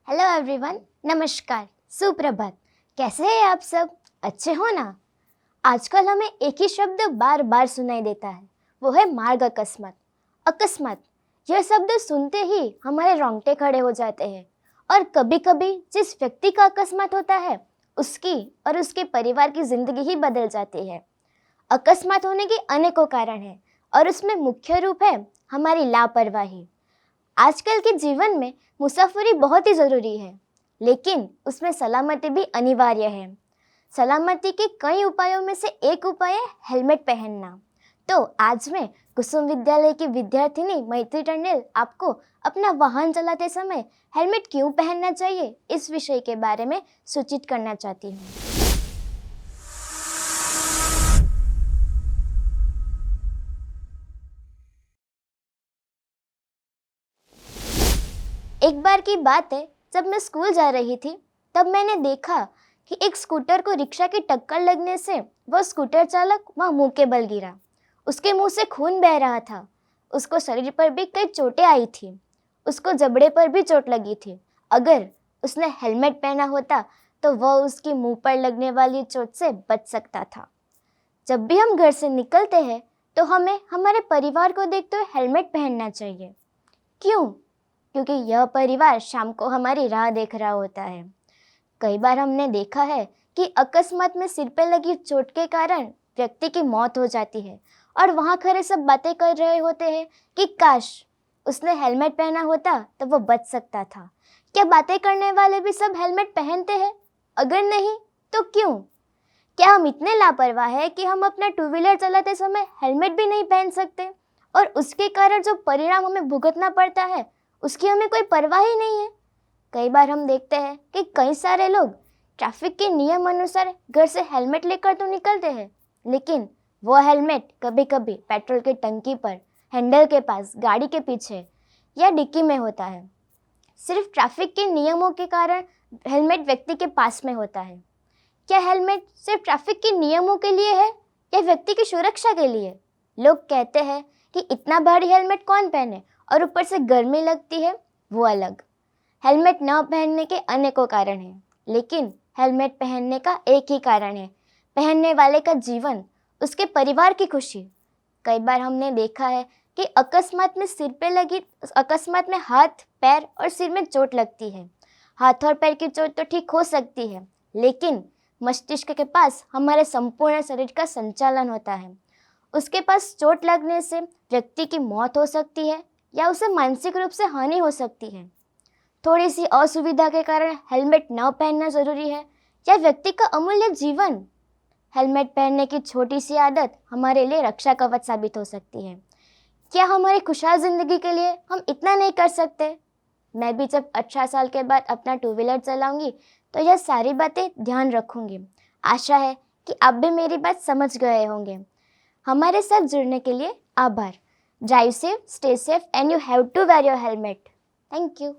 Hello everyone, नमस्कार, सुप्रभात। कैसे हैं आप सब? अच्छे हो ना? आजकल हमें एक ही शब्द बार बार सुनाई देता है, वो है मार्ग अकस्मात। अकस्मात, यह शब्द सुनते ही हमारे रोंगटे खड़े हो जाते हैं। और कभी कभी जिस व्यक्ति का अकस्मात होता है, उसकी और उसके परिवार की जिंदगी ही बदल जाती है। अकस्मात होने के अनेकों कारण हैं और उसमें मुख्य रूप है हमारी लापरवाही। आजकल के जीवन में मुसाफिरी बहुत ही ज़रूरी है, लेकिन उसमें सलामती भी अनिवार्य है। सलामती के कई उपायों में से एक उपाय है हेलमेट पहनना। तो आज मैं कुसुम विद्यालय की विद्यार्थिनी मैत्री टंडेल आपको अपना वाहन चलाते समय हेलमेट क्यों पहनना चाहिए, इस विषय के बारे में सूचित करना चाहती हूँ। एक बार की बात है, जब मैं स्कूल जा रही थी, तब मैंने देखा कि एक स्कूटर को रिक्शा की टक्कर लगने से वह स्कूटर चालक वहाँ मुंह के बल गिरा। उसके मुंह से खून बह रहा था। उसको शरीर पर भी कई चोटें आई थी। उसको जबड़े पर भी चोट लगी थी। अगर उसने हेलमेट पहना होता तो वह उसकी मुंह पर लगने वाली चोट से बच सकता था। जब भी हम घर से निकलते हैं तो हमें हमारे परिवार को देखते हुए हेलमेट पहनना चाहिए। क्यों? क्योंकि यह परिवार शाम को हमारी राह देख रहा होता है। कई बार हमने देखा है कि अकस्मात में सिर पे लगी चोट के कारण व्यक्ति की मौत हो जाती है और वहाँ खड़े सब बातें कर रहे होते हैं कि काश उसने हेलमेट पहना होता तो वो बच सकता था। क्या बातें करने वाले भी सब हेलमेट पहनते हैं? अगर नहीं तो क्यों? क्या हम इतने लापरवाह हैं कि हम अपना टू व्हीलर चलाते समय हेलमेट भी नहीं पहन सकते और उसके कारण जो परिणाम हमें भुगतना पड़ता है उसकी हमें कोई परवाह ही नहीं है। कई बार हम देखते हैं कि कई सारे लोग ट्रैफिक के नियम अनुसार घर से हेलमेट लेकर तो निकलते हैं, लेकिन वो हेलमेट कभी कभी पेट्रोल की टंकी पर, हैंडल के पास, गाड़ी के पीछे या डिक्की में होता है। सिर्फ ट्रैफिक के नियमों के कारण हेलमेट व्यक्ति के पास में होता है। क्या हेलमेट सिर्फ ट्रैफिक के नियमों के लिए है या व्यक्ति की सुरक्षा के लिए? लोग कहते हैं कि इतना भारी हेलमेट कौन पहने और ऊपर से गर्मी लगती है, वो अलग। हेलमेट न पहनने के अनेकों कारण हैं, लेकिन हेलमेट पहनने का एक ही कारण है, पहनने वाले का जीवन, उसके परिवार की खुशी। कई बार हमने देखा है कि अकस्मात में हाथ, पैर और सिर में चोट लगती है। हाथ और पैर की चोट तो ठीक हो सकती है, लेकिन मस्तिष्क के पास हमारे संपूर्ण शरीर का संचालन होता है। उसके पास चोट लगने से व्यक्ति की मौत हो सकती है या उसे मानसिक रूप से हानि हो सकती है। थोड़ी सी असुविधा के कारण हेलमेट न पहनना जरूरी है या व्यक्ति का अमूल्य जीवन? हेलमेट पहनने की छोटी सी आदत हमारे लिए रक्षा कवच साबित हो सकती है। क्या हमारी खुशहाल जिंदगी के लिए हम इतना नहीं कर सकते? मैं भी जब 18 साल के बाद अपना टू व्हीलर चलाऊंगी तो यह सारी बातें ध्यान रखूंगी। आशा है कि आप भी मेरी बात समझ गए होंगे। हमारे साथ जुड़ने के लिए आभार। Drive safe, stay safe, and you have to wear your helmet. Thank you.